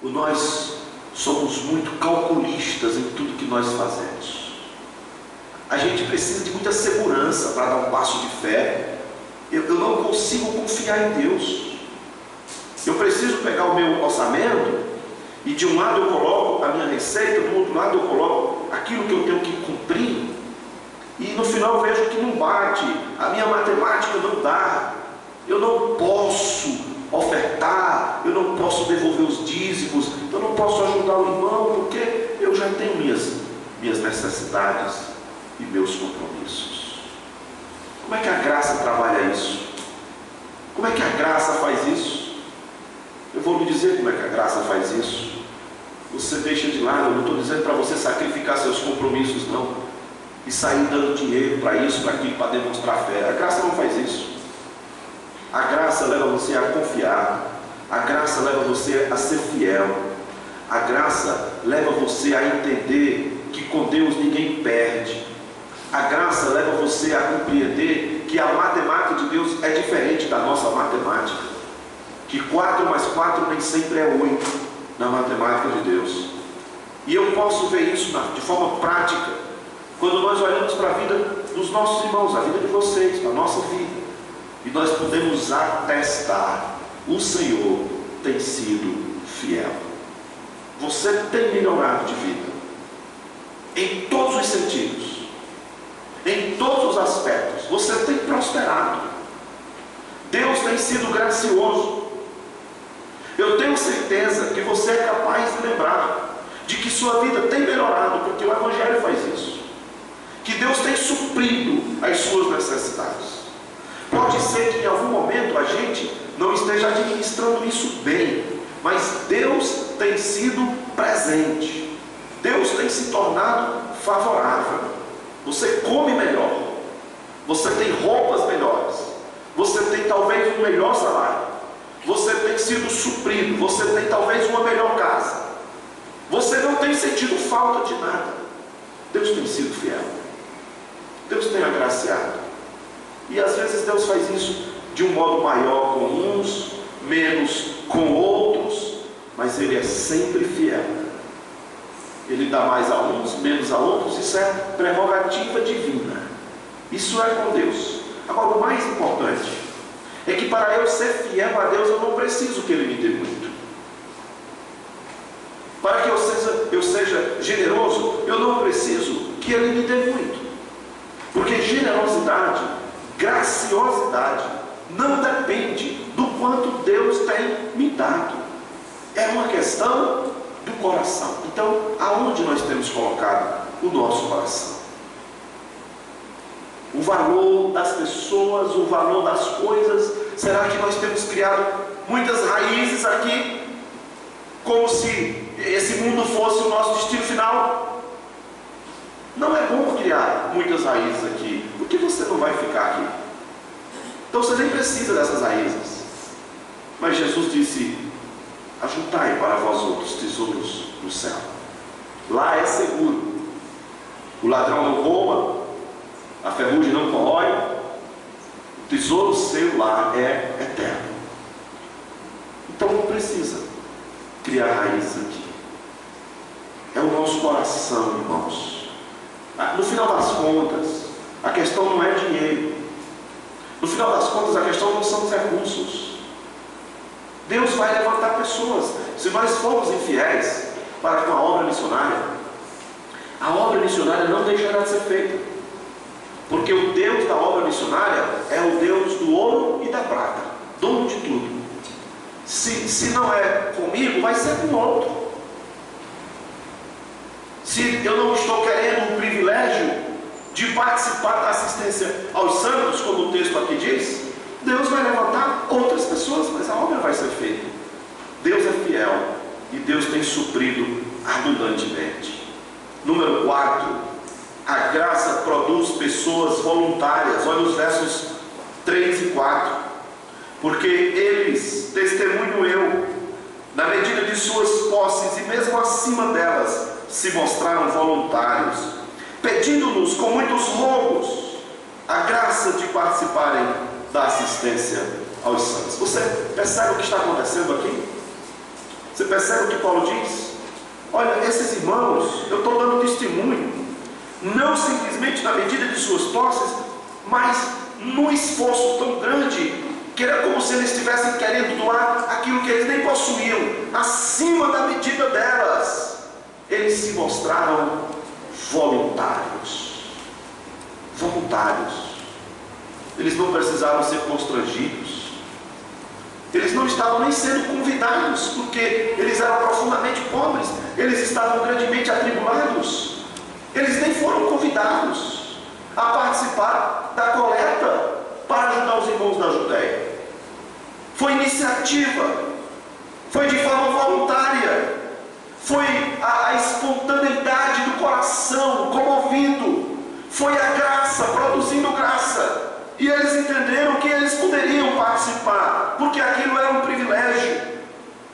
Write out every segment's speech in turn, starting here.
Nós somos muito calculistas em tudo que nós fazemos. A gente precisa de muita segurança para dar um passo de fé. Eu não consigo confiar em Deus. Eu preciso pegar o meu orçamento e de um lado eu coloco a minha receita, do outro lado eu coloco aquilo que eu tenho que cumprir, e no final eu vejo que não bate, a minha matemática não dá, eu não posso ofertar, eu não posso devolver os dízimos, eu não posso ajudar o irmão, porque eu já tenho minhas necessidades e meus compromissos. Como é que a graça trabalha isso? Como é que a graça faz isso? Eu vou lhe dizer como é que a graça faz isso. Você deixa de lado, eu não estou dizendo para você sacrificar seus compromissos, não, e sair dando dinheiro para isso, para aquilo, para demonstrar fé. A graça não faz isso. A graça leva você a confiar. A graça leva você a ser fiel. A graça leva você a entender que com Deus ninguém perde. A graça leva você a compreender que a matemática de Deus é diferente da nossa matemática. Que 4 mais 4 nem sempre é 8 na matemática de Deus. E eu posso ver isso de forma prática quando nós olhamos para a vida dos nossos irmãos, a vida de vocês, a nossa vida, e nós podemos atestar: o Senhor tem sido fiel. Você tem melhorado de vida em todos os sentidos, em todos os aspectos. Você tem prosperado. Deus tem sido gracioso. Eu tenho certeza que você é capaz de lembrar de que sua vida tem melhorado, porque o Evangelho faz isso. Que Deus tem suprido as suas necessidades. Pode ser que em algum momento a gente não esteja administrando isso bem, mas Deus tem sido presente. Deus tem se tornado favorável. Você come melhor, você tem roupas melhores, você tem talvez um melhor salário, você tem sido suprido, você tem talvez uma melhor casa, você não tem sentido falta de nada. Deus tem sido fiel, Deus tem agraciado. E às vezes Deus faz isso de um modo maior com uns, menos com outros, mas Ele é sempre fiel. Ele dá mais a uns, menos a outros. Isso é prerrogativa divina. Isso é com Deus. Agora, o mais importante é que para eu ser fiel a Deus, eu não preciso que Ele me dê muito. Para que eu seja generoso, eu não preciso que Ele me dê muito. Porque generosidade, graciosidade, não depende do quanto Deus tem me dado. É uma questão do coração. Então, aonde nós temos colocado o nosso coração? O valor das pessoas, o valor das coisas. Será que nós temos criado muitas raízes aqui, como se esse mundo fosse o nosso destino final? Não é bom criar muitas raízes aqui, porque você não vai ficar aqui. Então você nem precisa dessas raízes. Mas Jesus disse: ajuntai para vós outros tesouros no céu. Lá é seguro. O ladrão não rouba, a ferrugem não corrói. O tesouro seu lá é eterno. Então não precisa criar raízes aqui. É o nosso coração, irmãos. No final das contas, a questão não é dinheiro. No final das contas, a questão não são os recursos. Deus vai levantar pessoas. Se nós formos infiéis para com a obra missionária não deixará de ser feita. Porque o Deus da obra missionária é o Deus do ouro e da prata, dono de tudo. Se não é comigo, vai ser com outro. Se eu não estou querendo o privilégio de participar da assistência aos santos, como o texto aqui diz, Deus vai levantar outras pessoas, mas a obra vai ser feita. Deus é fiel e Deus tem suprido abundantemente. Número 4, a graça produz pessoas voluntárias. Olha os versos 3 e 4. Porque eles, testemunho eu, na medida de suas posses e mesmo acima delas, se mostraram voluntários, pedindo-nos com muitos rogos a graça de participarem da assistência aos santos. Você percebe o que está acontecendo aqui? Você percebe o que Paulo diz? Olha, esses irmãos, eu estou dando testemunho, não simplesmente na medida de suas posses, mas num esforço tão grande, que era como se eles estivessem querendo doar aquilo que eles nem possuíam, acima da medida delas. Eles se mostraram voluntários. Voluntários. Eles não precisavam ser constrangidos. Eles não estavam nem sendo convidados, porque eles eram profundamente pobres. Eles estavam grandemente atribulados. Eles nem foram convidados a participar da coleta para ajudar os irmãos da Judéia. Foi iniciativa, foi de forma voluntária, foi a espontaneidade do coração comovido, foi a graça, produzindo graça. E eles entenderam que eles poderiam participar, porque aquilo era um privilégio,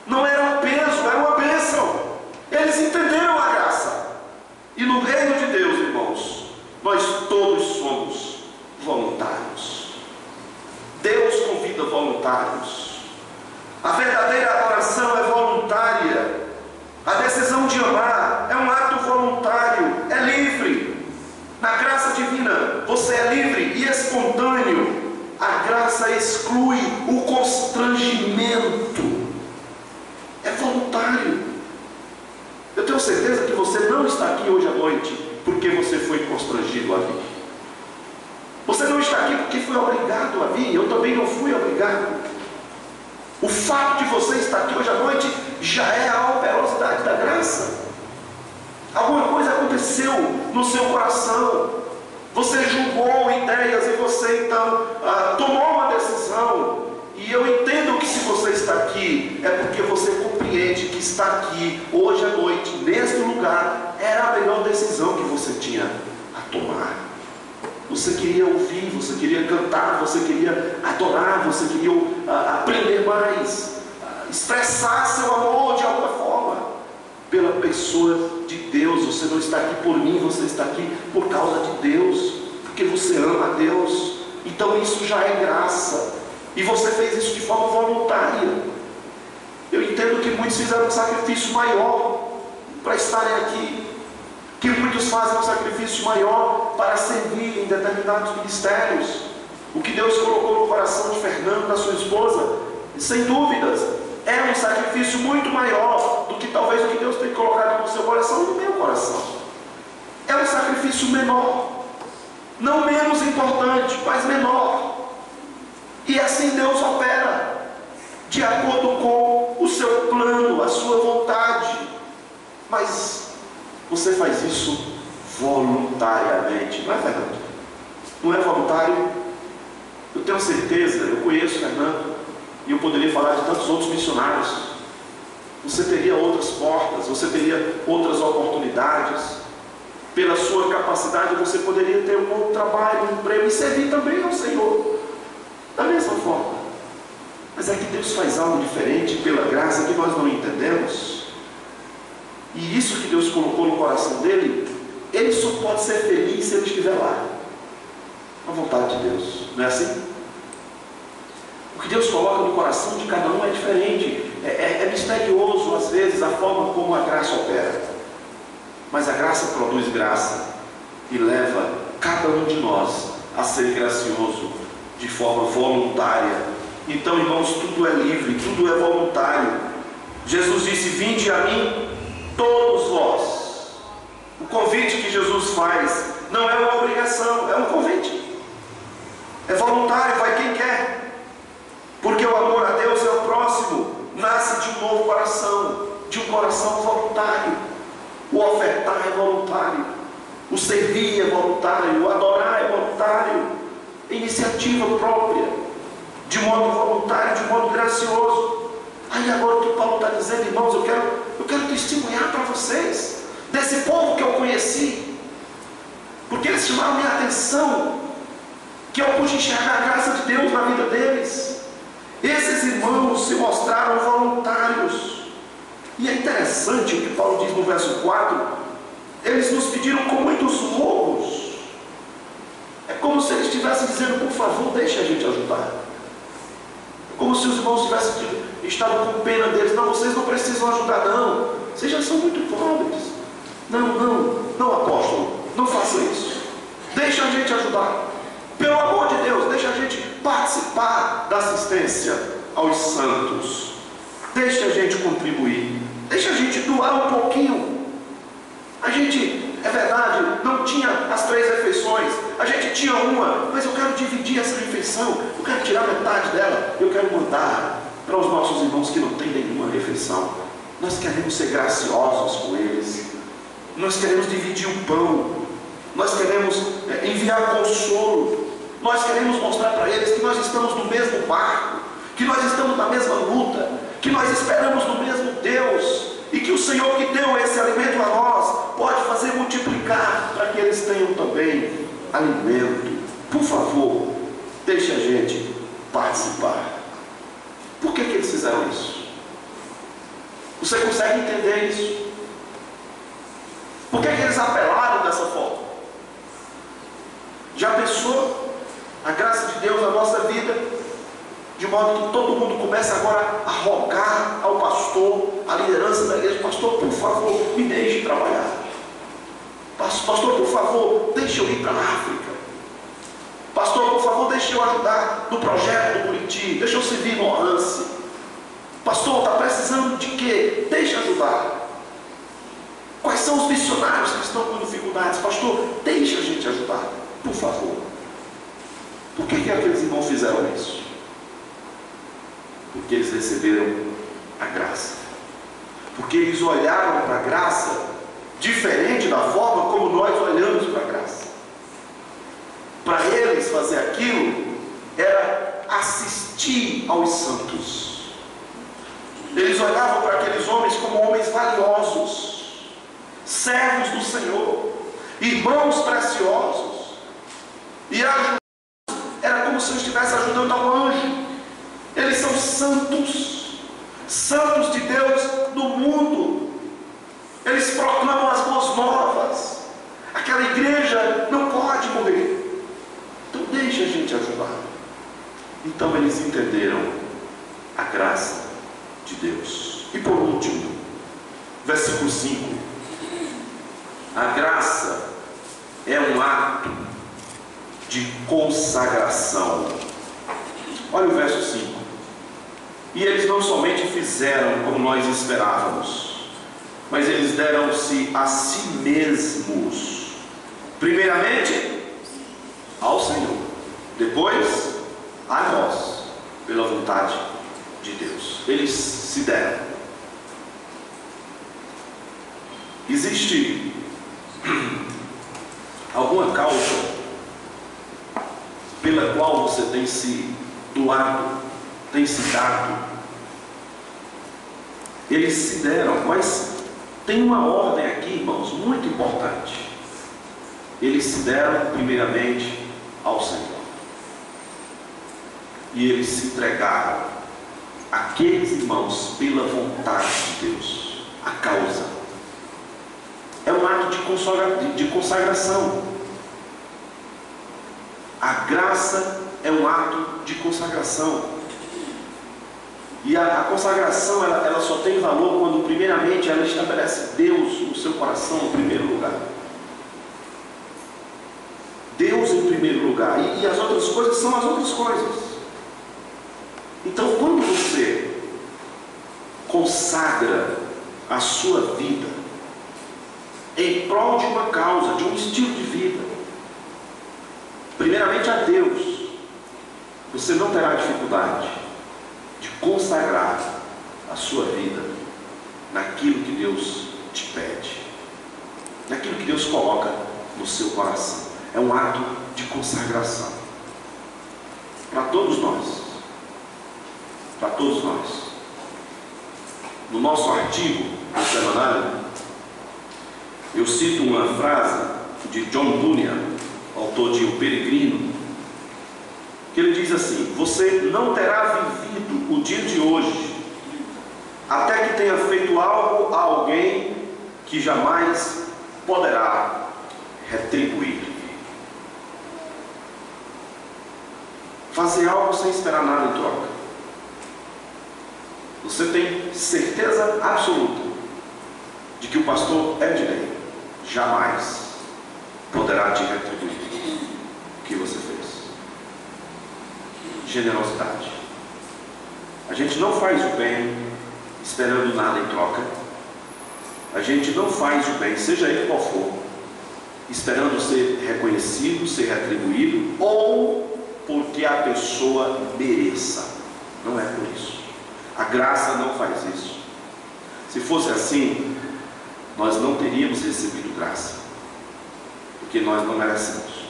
não era um peso, era uma bênção. Eles entenderam a graça. E no reino de Deus, irmãos, nós todos somos voluntários. Deus convida voluntários. A verdadeira adoração é voluntária. A decisão de amar é um ato voluntário, é livre. Na graça divina, você é livre e espontâneo. A graça exclui o constrangimento. É voluntário. Eu tenho certeza que você não está aqui hoje à noite porque você foi constrangido a vir. Você não está aqui porque foi obrigado a vir. Eu também não fui obrigado. O fato de você estar aqui hoje à noite já é a operosidade da graça. Alguma coisa aconteceu no seu coração. Você julgou ideias e você então tomou uma decisão. E eu entendo que se você está aqui é porque você compreende que estar aqui hoje à noite, neste lugar, era a melhor decisão que você tinha a tomar. Você queria ouvir, você queria cantar, você queria adorar, você queria aprender mais, expressar seu amor de alguma forma pela pessoa de Deus. Você não está aqui por mim, você está aqui por causa de Deus, porque você ama a Deus. Então isso já é graça, e você fez isso de forma voluntária. Eu entendo que muitos fizeram um sacrifício maior para estarem aqui, que muitos fazem um sacrifício maior para servir em determinados ministérios. O que Deus colocou no coração de Fernando, da sua esposa, sem dúvidas, é um sacrifício muito maior do que talvez o que Deus tem colocado no seu coração e no meu coração. É um sacrifício menor, não menos importante, mas menor. E assim Deus opera, de acordo com o seu plano, a sua vontade. Mas você faz isso voluntariamente, não é, Fernando? Não é voluntário? Eu tenho certeza, eu conheço Fernando, e eu poderia falar de tantos outros missionários. Você teria outras portas, você teria outras oportunidades. Pela sua capacidade, você poderia ter um bom trabalho, um emprego e servir também ao Senhor, da mesma forma. Mas é que Deus faz algo diferente pela graça que nós não entendemos. E isso que Deus colocou no coração dele, ele só pode ser feliz se ele estiver lá. A vontade de Deus, não é assim? O que Deus coloca no coração de cada um é diferente. É misterioso às vezes a forma como a graça opera. Mas a graça produz graça e leva cada um de nós a ser gracioso de forma voluntária. Então, irmãos, tudo é livre, tudo é voluntário. Jesus disse: vinde a mim todos vós. O convite que Jesus faz não é uma obrigação, é um convite. É voluntário, vai quem quer. Porque o amor a Deus e ao próximo nasce de um novo coração, de um coração voluntário. O ofertar é voluntário, o servir é voluntário, o adorar é voluntário, iniciativa própria, de modo voluntário, de modo gracioso. Aí agora o que Paulo está dizendo, irmãos, eu quero testemunhar para vocês desse povo que eu conheci, porque eles chamaram minha atenção, que eu pude enxergar a graça de Deus na vida deles. Esses irmãos se mostraram voluntários. E é interessante o que Paulo diz no verso 4: eles nos pediram com muitos rogos. É como se eles estivessem dizendo: por favor, deixe a gente ajudar. É como se os irmãos estivessem estado com pena deles. Não, vocês não precisam ajudar, não. Vocês já são muito pobres. Não, apóstolo, não faça isso. Deixa a gente ajudar. Pelo amor de Deus, deixa a gente participar da assistência aos santos. Deixa a gente contribuir. Deixa a gente doar um pouquinho. A gente, é verdade, não tinha as 3 refeições. A gente tinha uma, mas eu quero dividir essa refeição. Eu quero tirar metade dela. Eu quero mandar para os nossos irmãos que não têm nenhuma refeição. Nós queremos ser graciosos com eles. Nós queremos dividir o pão. Nós queremos enviar consolo. Nós queremos mostrar para eles que nós estamos no mesmo barco, que nós estamos na mesma luta, que nós esperamos no mesmo Deus, e que o Senhor que deu esse alimento a nós pode fazer multiplicar para que eles tenham também alimento. Por favor, deixe a gente participar. Por que eles fizeram isso? Você consegue entender isso? Por que eles apelaram dessa forma? Já pensou a graça de Deus na nossa vida, de modo que todo mundo começa agora a rogar ao pastor, à liderança da igreja: pastor, por favor, me deixe trabalhar. Pastor, por favor, deixe eu ir para a África. Pastor, por favor, deixe eu ajudar no projeto do Buriti. Deixe eu servir no Orance. Pastor, está precisando de quê? Deixe ajudar. Quais são os missionários que estão com dificuldades? Pastor, deixe a gente ajudar, por favor. Por que aqueles irmãos fizeram isso? Porque eles receberam a graça. Porque eles olharam para a graça diferente da forma como nós olhamos para a graça. Para eles fazer aquilo era assistir aos santos. Eles olhavam para aqueles homens como homens valiosos, servos do Senhor, irmãos preciosos, e era como se eu estivesse ajudando a um anjo. Eles são santos, santos de Deus no mundo. Eles proclamam as boas novas. Aquela igreja não pode morrer. Então deixa a gente ajudar. Então eles entenderam a graça de Deus. E por último, versículo 5. A graça é um ato de consagração. Olha o verso 5. E eles não somente fizeram como nós esperávamos, mas eles deram-se a si mesmos, primeiramente ao Senhor, depois a nós, pela vontade de Deus. Eles se deram. Existe alguma causa pela qual você tem se doado, tem se dado? Eles se deram, mas tem uma ordem aqui, irmãos, muito importante. Eles se deram primeiramente ao Senhor, e eles se entregaram àqueles irmãos pela vontade de Deus. A causa é um ato de consagração. A graça é um ato de consagração. E a consagração ela só tem valor quando primeiramente ela estabelece Deus no seu coração em primeiro lugar. Deus em primeiro lugar. E as outras coisas são as outras coisas. Então quando você consagra a sua vida em prol de uma causa, de um estilo de vida, primeiramente a Deus, você não terá dificuldade de consagrar a sua vida naquilo que Deus te pede, naquilo que Deus coloca no seu coração. É um ato de consagração para todos nós. Para todos nós. No nosso artigo do semanário, eu cito uma frase de John Bunyan, autor de O Peregrino, que ele diz assim: você não terá vivido o dia de hoje até que tenha feito algo a alguém que jamais poderá retribuir. Fazer algo sem esperar nada em troca. Você tem certeza absoluta de que o pastor Ednei jamais poderá te retribuir o que você fez. Generosidade. A gente não faz o bem esperando nada em troca. A gente não faz o bem, seja ele qual for, esperando ser reconhecido, ser retribuído, ou porque a pessoa mereça. Não é por isso. A graça não faz isso. Se fosse assim, nós não teríamos recebido graça, porque nós não merecemos.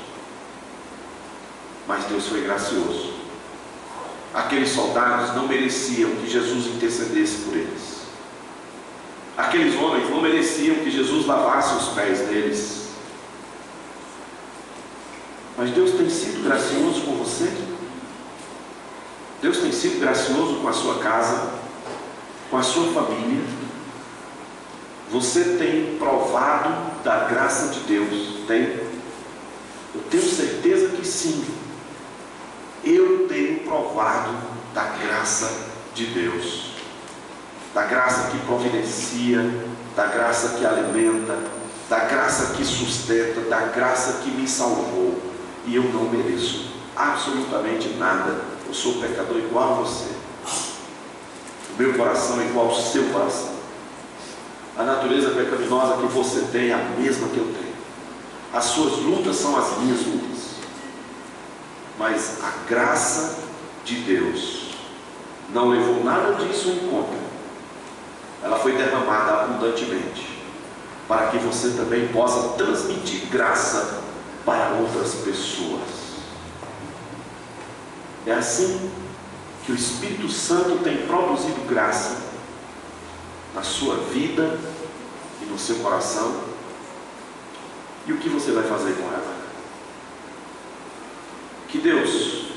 Mas Deus foi gracioso. Aqueles soldados não mereciam que Jesus intercedesse por eles. Aqueles homens não mereciam que Jesus lavasse os pés deles. Mas Deus tem sido gracioso com você? Deus tem sido gracioso com a sua casa, com a sua família? Você tem provado da graça de Deus? Tem? Eu tenho certeza que sim. Eu tenho provado da graça de Deus, da graça que providencia, da graça que alimenta, da graça que sustenta, da graça que me salvou. E eu não mereço absolutamente nada. Eu sou pecador igual a você. O meu coração é igual ao seu coração. A natureza pecaminosa que você tem é a mesma que eu tenho. As suas lutas são as minhas lutas. Mas a graça de Deus não levou nada disso em conta. Ela foi derramada abundantemente, para que você também possa transmitir graça para outras pessoas. É assim que o Espírito Santo tem produzido graça na sua vida e no seu coração. E o que você vai fazer com ela? Que Deus,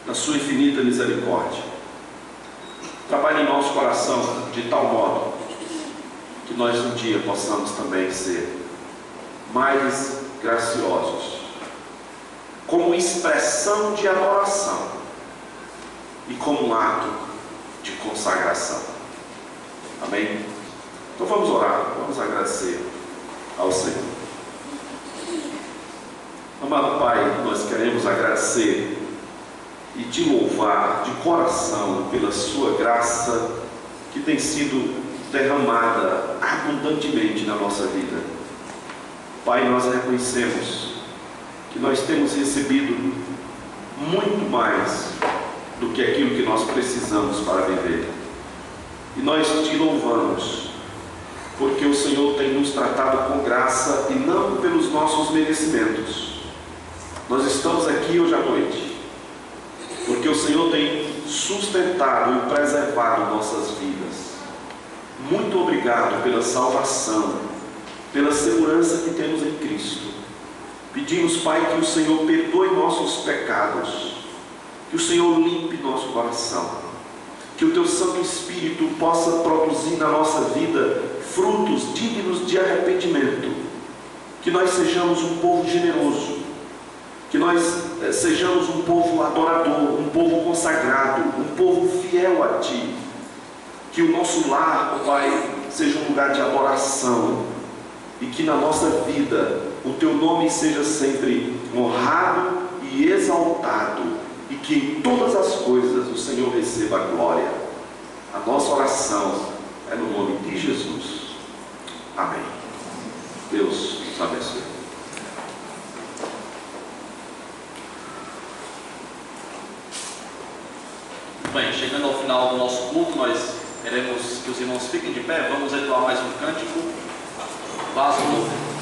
na sua infinita misericórdia, trabalhe em nosso coração de tal modo que nós um dia possamos também ser mais graciosos, como expressão de adoração e como um ato de consagração. Amém? Então vamos orar, vamos agradecer ao Senhor. Amado Pai, nós queremos agradecer e te louvar de coração pela sua graça que tem sido derramada abundantemente na nossa vida. Pai, nós reconhecemos que nós temos recebido muito mais do que aquilo que nós precisamos para viver. E nós te louvamos, porque o Senhor tem nos tratado com graça e não pelos nossos merecimentos. Nós estamos aqui hoje à noite porque o Senhor tem sustentado e preservado nossas vidas. Muito obrigado pela salvação, pela segurança que temos em Cristo. Pedimos, Pai, que o Senhor perdoe nossos pecados, que o Senhor limpe nosso coração, que o Teu Santo Espírito possa produzir na nossa vida frutos dignos de arrependimento, que nós sejamos um povo generoso, que nós sejamos um povo adorador, um povo consagrado, um povo fiel a Ti, que o nosso lar, ó Pai, seja um lugar de adoração, e que na nossa vida o Teu nome seja sempre honrado e exaltado, e que em todas as coisas o Senhor receba a glória. A nossa oração é no nome de Jesus. Amém. Deus nos abençoe. Bem, chegando ao final do nosso culto, nós queremos que os irmãos fiquem de pé. Vamos entoar mais um cântico. Vaso Novo.